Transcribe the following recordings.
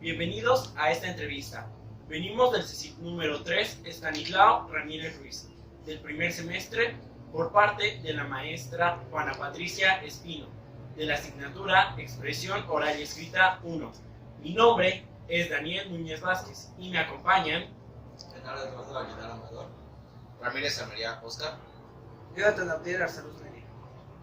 Bienvenidos a esta entrevista. Venimos del CECIT número 3, Estanislao Ramírez Ruiz, del primer semestre, por parte de la maestra Juana Patricia Espino, de la asignatura Expresión Oral y Escrita 1. Mi nombre es Daniel Núñez Vázquez y me acompañan Eduardo Aguilar Amador, Ramírez Amaría Oscar, Jonathan Abdiel Arsaluz Neri.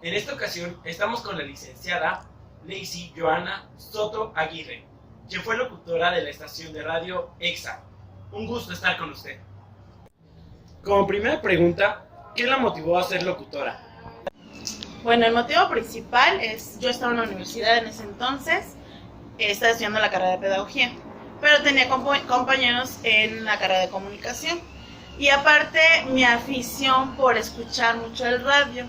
En esta ocasión estamos con la licenciada Lacey Joana Soto Aguirre, quien fue locutora de la estación de radio EXA. Un gusto estar con usted. Como primera pregunta, ¿qué la motivó a ser locutora? Bueno, el motivo principal es, yo estaba en la universidad en ese entonces, estaba estudiando la carrera de pedagogía, pero tenía compañeros en la carrera de comunicación. Y aparte, mi afición por escuchar mucho el radio.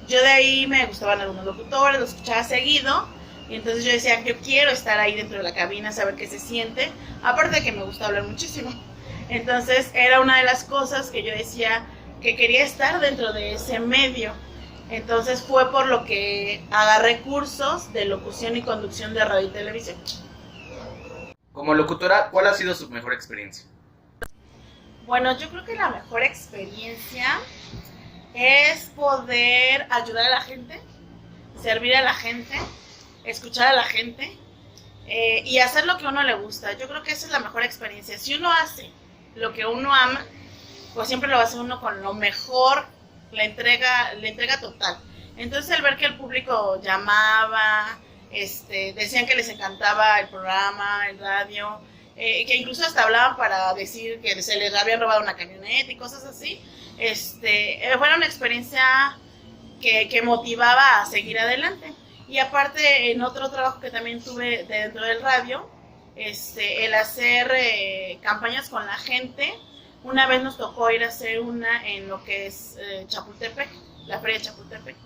Yo de ahí me gustaban algunos locutores, los escuchaba seguido. Y entonces yo decía, yo quiero estar ahí dentro de la cabina, saber qué se siente. Aparte de que me gusta hablar muchísimo. Entonces era una de las cosas que yo decía que quería estar dentro de ese medio. Entonces fue por lo que agarré cursos de locución y conducción de radio y televisión. Como locutora, ¿cuál ha sido su mejor experiencia? Bueno, yo creo que la mejor experiencia es poder ayudar a la gente, servir a la gente, escuchar a la gente y hacer lo que a uno le gusta. Yo creo que esa es la mejor experiencia. Si uno hace lo que uno ama, pues siempre lo hace uno con lo mejor, la entrega total. Entonces el ver que el público llamaba, decían que les encantaba el programa, el radio, que incluso hasta hablaban para decir que se les habían robado una camioneta y cosas así, fue una experiencia que motivaba a seguir adelante. Y aparte, en otro trabajo que también tuve dentro del radio, el hacer campañas con la gente. Una vez nos tocó ir a hacer una en lo que es Chapultepec, la feria de Chapultepec.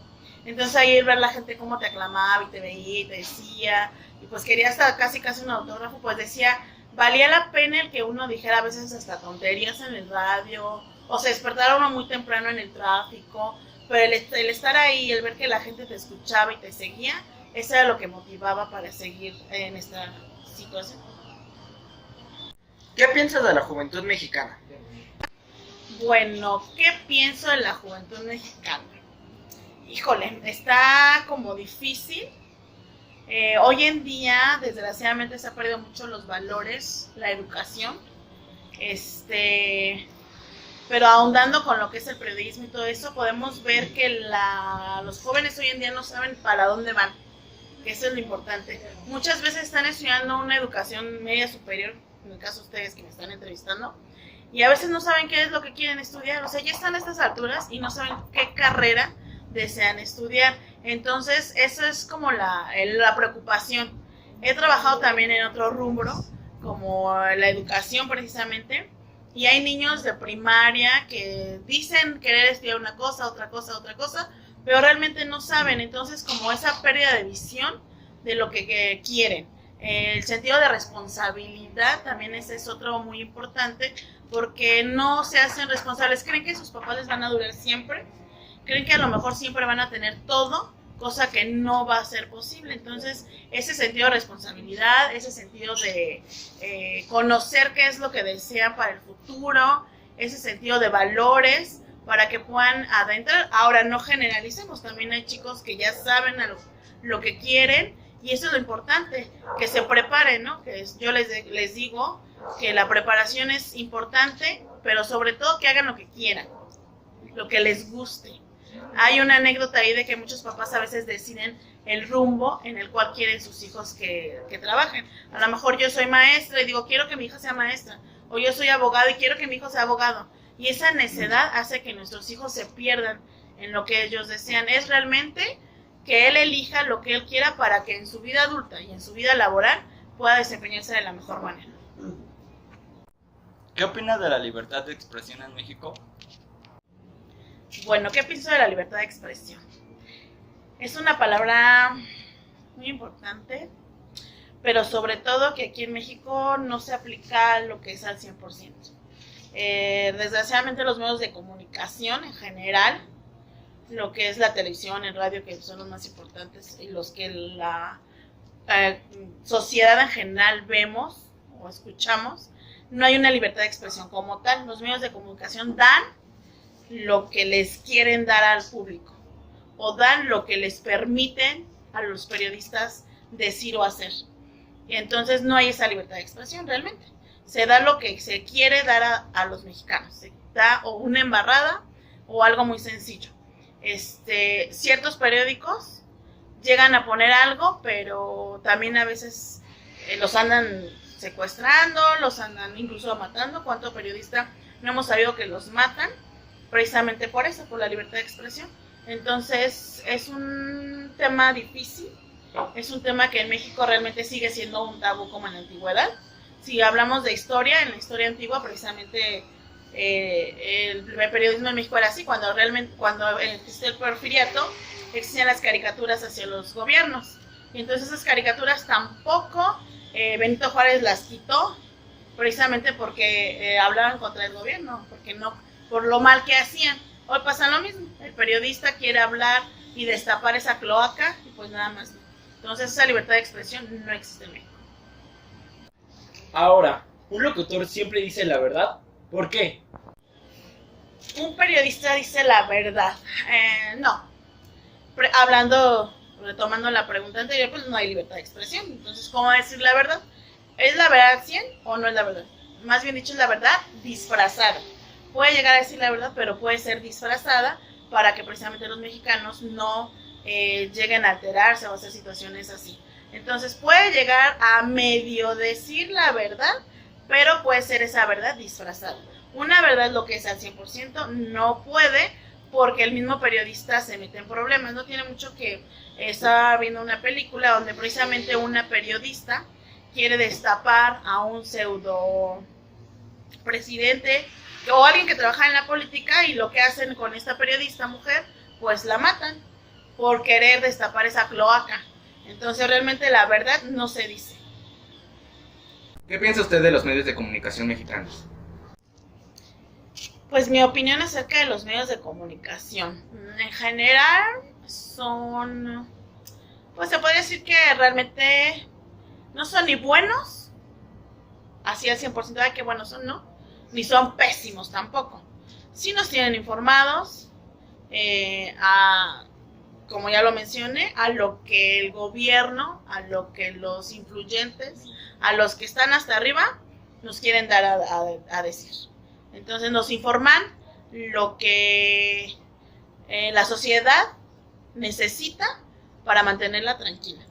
Entonces ahí ver la gente cómo te aclamaba y te veía y te decía, y pues quería hasta casi un autógrafo, pues decía, valía la pena el que uno dijera a veces hasta tonterías en el radio, o se despertara uno muy temprano en el tráfico, pero el estar ahí, el ver que la gente te escuchaba y te seguía, eso era lo que motivaba para seguir en esta situación. ¿Qué piensas de la juventud mexicana? Bueno, ¿qué pienso de la juventud mexicana? Híjole, está como difícil. Hoy en día, desgraciadamente, se ha perdido mucho los valores, la educación. Pero ahondando con lo que es el periodismo y todo eso, podemos ver que los jóvenes hoy en día no saben para dónde van, que eso es lo importante. Muchas veces están estudiando una educación media superior, en el caso de ustedes que me están entrevistando, y a veces no saben qué es lo que quieren estudiar. O sea, ya están a estas alturas y no saben qué carrera desean estudiar. Entonces, eso es como la preocupación. He trabajado también en otro rubro, como la educación precisamente, y hay niños de primaria que dicen querer estudiar una cosa, otra cosa, pero realmente no saben. Entonces, como esa pérdida de visión de lo que quieren. El sentido de responsabilidad también es otro muy importante, porque no se hacen responsables. Creen que sus papás les van a durar siempre, creen que a lo mejor siempre van a tener todo, cosa que no va a ser posible. Entonces, ese sentido de responsabilidad, ese sentido de conocer qué es lo que desean para el futuro, ese sentido de valores para que puedan adentrar. Ahora, no generalicemos, también hay chicos que ya saben lo que quieren, y eso es lo importante, que se preparen, ¿no? Yo les digo que la preparación es importante, pero sobre todo que hagan lo que quieran, lo que les guste. Hay una anécdota ahí de que muchos papás a veces deciden el rumbo en el cual quieren sus hijos que trabajen. A lo mejor yo soy maestra y digo, quiero que mi hija sea maestra, o yo soy abogado y quiero que mi hijo sea abogado. Y esa necedad hace que nuestros hijos se pierdan en lo que ellos desean. Es realmente que él elija lo que él quiera para que en su vida adulta y en su vida laboral pueda desempeñarse de la mejor manera. ¿Qué opinas de la libertad de expresión en México? Bueno, ¿qué pienso de la libertad de expresión? Es una palabra muy importante, pero sobre todo que aquí en México no se aplica lo que es al 100%. Desgraciadamente los medios de comunicación en general, lo que es la televisión, el radio, que son los más importantes y los que la sociedad en general vemos, o escuchamos, no hay una libertad de expresión como tal. Los medios de comunicación dan lo que les quieren dar al público o dan lo que les permiten a los periodistas decir o hacer. Y entonces no hay esa libertad de expresión realmente. Se da lo que se quiere dar a los mexicanos. Se da o una embarrada o algo muy sencillo. Ciertos periódicos llegan a poner algo, pero también a veces los andan secuestrando, los andan incluso matando. ¿Cuánto periodista no hemos sabido que los matan? Precisamente por eso, por la libertad de expresión. Entonces es un tema difícil, es un tema que en México realmente sigue siendo un tabú como en la antigüedad. Si hablamos de historia, en la historia antigua precisamente el periodismo en México era así. Cuando existió el porfiriato, existían las caricaturas hacia los gobiernos, y entonces esas caricaturas tampoco Benito Juárez las quitó, precisamente porque hablaban contra el gobierno, porque no, por lo mal que hacían. Hoy pasa lo mismo, el periodista quiere hablar y destapar esa cloaca y pues nada más no. Entonces esa libertad de expresión no existe en México. Ahora, ¿un locutor siempre dice la verdad? ¿Por qué? Un periodista dice la verdad. No. Retomando la pregunta anterior, pues no hay libertad de expresión. Entonces, ¿cómo decir la verdad? ¿Es la verdad 100 o no es la verdad? Más bien dicho, es la verdad disfrazada. Puede llegar a decir la verdad, pero puede ser disfrazada para que precisamente los mexicanos no lleguen a alterarse o a hacer situaciones así. Entonces puede llegar a medio decir la verdad, pero puede ser esa verdad disfrazada. Una verdad lo que es al 100% no puede, porque el mismo periodista se mete en problemas. No tiene mucho que estaba viendo una película donde precisamente una periodista quiere destapar a un pseudo presidente o alguien que trabaja en la política, y lo que hacen con esta periodista mujer, pues la matan por querer destapar esa cloaca. Entonces realmente la verdad no se dice. ¿Qué piensa usted de los medios de comunicación mexicanos? Pues mi opinión acerca de los medios de comunicación, en general son, pues se podría decir que realmente no son ni buenos, así al 100% de que buenos son, no, ni son pésimos tampoco. Sí nos tienen informados, como ya lo mencioné, a lo que el gobierno, a lo que los influyentes, a los que están hasta arriba, nos quieren dar a decir. Entonces nos informan lo que la sociedad necesita para mantenerla tranquila.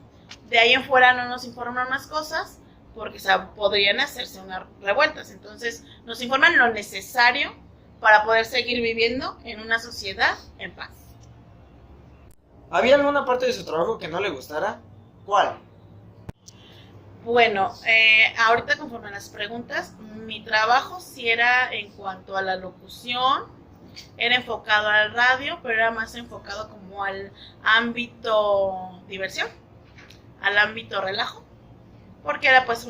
De ahí en fuera no nos informan más cosas, porque podrían hacerse unas revueltas. Entonces nos informan lo necesario para poder seguir viviendo en una sociedad en paz. ¿Había alguna parte de su trabajo que no le gustara? ¿Cuál? Bueno, ahorita conforme a las preguntas, mi trabajo sí era en cuanto a la locución, era enfocado al radio, pero era más enfocado como al ámbito diversión, al ámbito relajo, porque era pues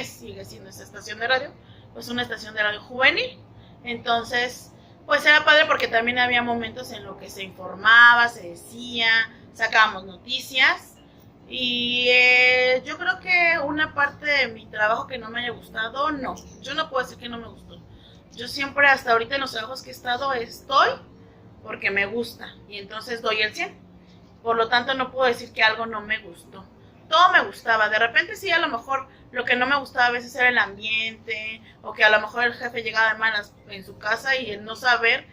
sigue siendo esa estación de radio, pues una estación de radio juvenil. Entonces pues era padre porque también había momentos en los que se informaba, se decía, sacábamos noticias. Y yo creo que una parte de mi trabajo que no me haya gustado, no. Yo no puedo decir que no me gustó. Yo siempre, hasta ahorita en los trabajos que he estado, estoy porque me gusta. Y entonces doy el 100. Por lo tanto, no puedo decir que algo no me gustó. Todo me gustaba. De repente sí, a lo mejor lo que no me gustaba a veces era el ambiente, o que a lo mejor el jefe llegaba de malas en su casa y el no saber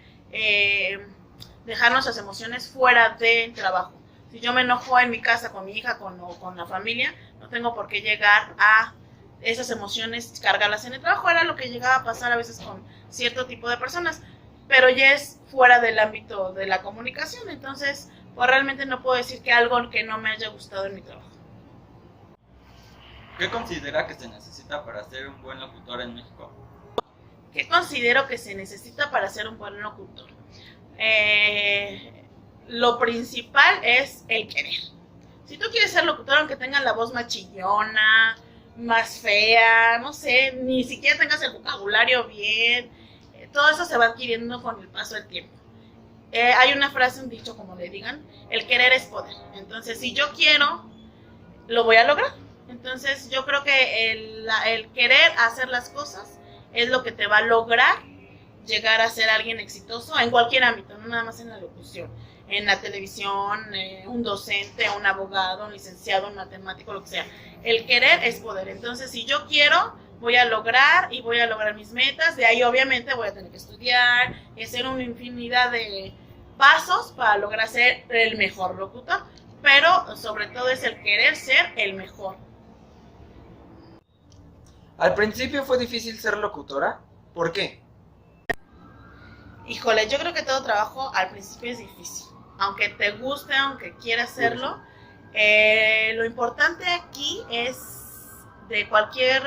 dejar nuestras emociones fuera del trabajo. Si yo me enojo en mi casa con mi hija o con la familia, no tengo por qué llegar a esas emociones, cargarlas en el trabajo. Era lo que llegaba a pasar a veces con cierto tipo de personas, pero ya es fuera del ámbito de la comunicación. Entonces, pues realmente no puedo decir que algo que no me haya gustado en mi trabajo. ¿Qué considera que se necesita para ser un buen locutor en México? ¿Qué considero que se necesita para ser un buen locutor? Lo principal es el querer. Si tú quieres ser locutor, aunque tengas la voz más chillona, más fea, no sé, ni siquiera tengas el vocabulario bien, todo eso se va adquiriendo con el paso del tiempo. Hay una frase, un dicho, como le digan, el querer es poder. Entonces, si yo quiero, lo voy a lograr. Entonces, yo creo que el querer hacer las cosas es lo que te va a lograr llegar a ser alguien exitoso en cualquier ámbito, no nada más en la locución, en la televisión, un docente, un abogado, un licenciado, un matemático, lo que sea. El querer es poder. Entonces, si yo quiero, voy a lograr y voy a lograr mis metas. De ahí, obviamente, voy a tener que estudiar y hacer una infinidad de pasos para lograr ser el mejor locutor. Pero, sobre todo, es el querer ser el mejor. Al principio fue difícil ser locutora. ¿Por qué? Híjole, yo creo que todo trabajo al principio es difícil. Aunque te guste, aunque quieras hacerlo, lo importante aquí es de cualquier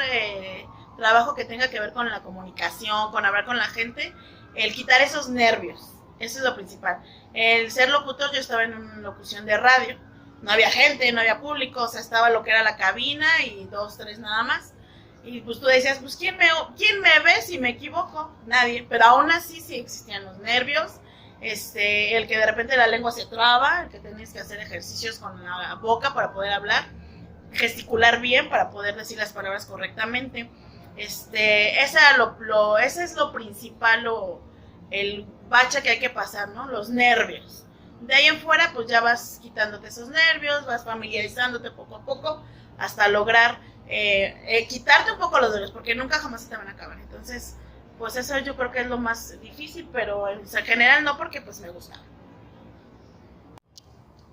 trabajo que tenga que ver con la comunicación, con hablar con la gente, el quitar esos nervios. Eso es lo principal. El ser locutor, yo estaba en una locución de radio. No había gente, no había público, o sea, estaba lo que era la cabina y 2, 3 nada más. Y pues tú decías, pues ¿quién me ve si me equivoco? Nadie. Pero aún así sí existían los nervios, el que de repente la lengua se traba, el que tenías que hacer ejercicios con la boca para poder hablar, gesticular bien para poder decir las palabras correctamente. Ese es lo principal, el bache que hay que pasar, ¿no? Los nervios. De ahí en fuera, pues ya vas quitándote esos nervios, vas familiarizándote poco a poco hasta lograr quitarte un poco los nervios, porque nunca jamás se te van a acabar. Entonces, pues eso yo creo que es lo más difícil, pero en general no, porque pues me gusta.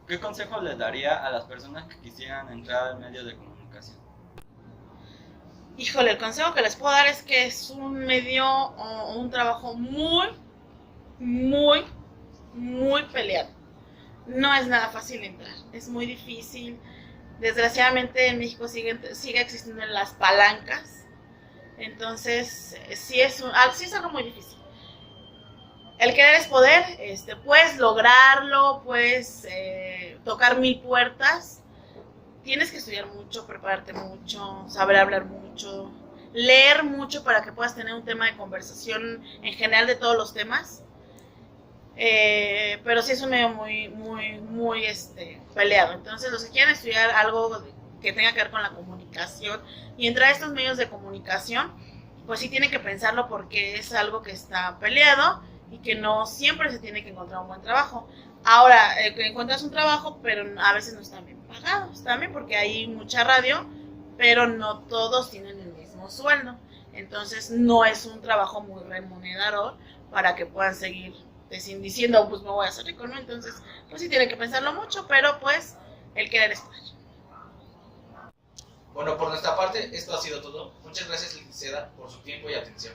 ¿Qué consejo les daría a las personas que quisieran entrar al medio de comunicación? Híjole, el consejo que les puedo dar es que es un medio o un trabajo muy, muy, muy peleado. No es nada fácil entrar, es muy difícil. Desgraciadamente en México sigue existiendo las palancas. Entonces sí es algo muy difícil. El querer es poder. Puedes lograrlo, puedes tocar 1000 puertas. Tienes que estudiar mucho, prepararte mucho, saber hablar mucho, leer mucho para que puedas tener un tema de conversación en general de todos los temas. Pero sí es un medio muy, muy, muy peleado. Entonces, los que quieran estudiar algo que tenga que ver con la comunicación y entrar a estos medios de comunicación, pues sí tienen que pensarlo, porque es algo que está peleado y que no siempre se tiene que encontrar un buen trabajo. Ahora, encuentras un trabajo, pero a veces no están bien pagados también, porque hay mucha radio, pero no todos tienen el mismo sueldo. Entonces, no es un trabajo muy remunerador para que puedan seguir diciendo, pues me voy a hacer rico, ¿no? Entonces, pues sí tienen que pensarlo mucho, pero pues el querer es poder. Bueno, por nuestra parte, esto ha sido todo. Muchas gracias, licenciada, por su tiempo y atención.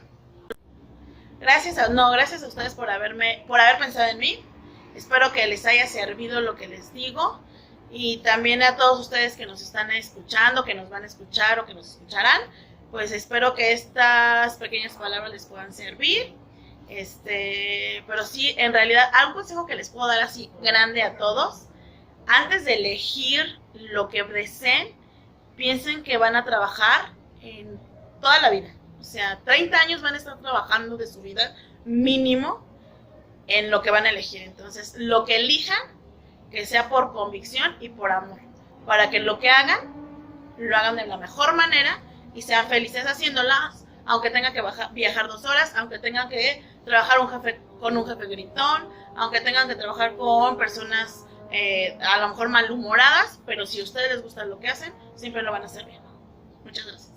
Gracias a ustedes por haber pensado en mí. Espero que les haya servido lo que les digo, y también a todos ustedes que nos están escuchando, que nos van a escuchar o que nos escucharán, pues espero que estas pequeñas palabras les puedan servir. Pero sí, en realidad, algún consejo que les puedo dar así grande a todos: antes de elegir lo que deseen, piensen que van a trabajar en toda la vida. O sea, 30 años van a estar trabajando de su vida mínimo en lo que van a elegir. Entonces, lo que elijan, que sea por convicción y por amor, para que lo que hagan, lo hagan de la mejor manera y sean felices haciéndolas, aunque tengan que viajar 2 horas, aunque tengan que trabajar con un jefe gritón, aunque tengan que trabajar con personas a lo mejor malhumoradas, pero si a ustedes les gusta lo que hacen, siempre lo van a hacer bien. Muchas gracias.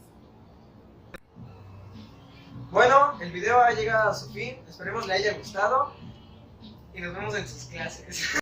Bueno, el video ha llegado a su fin. Esperemos le haya gustado y nos vemos en sus clases.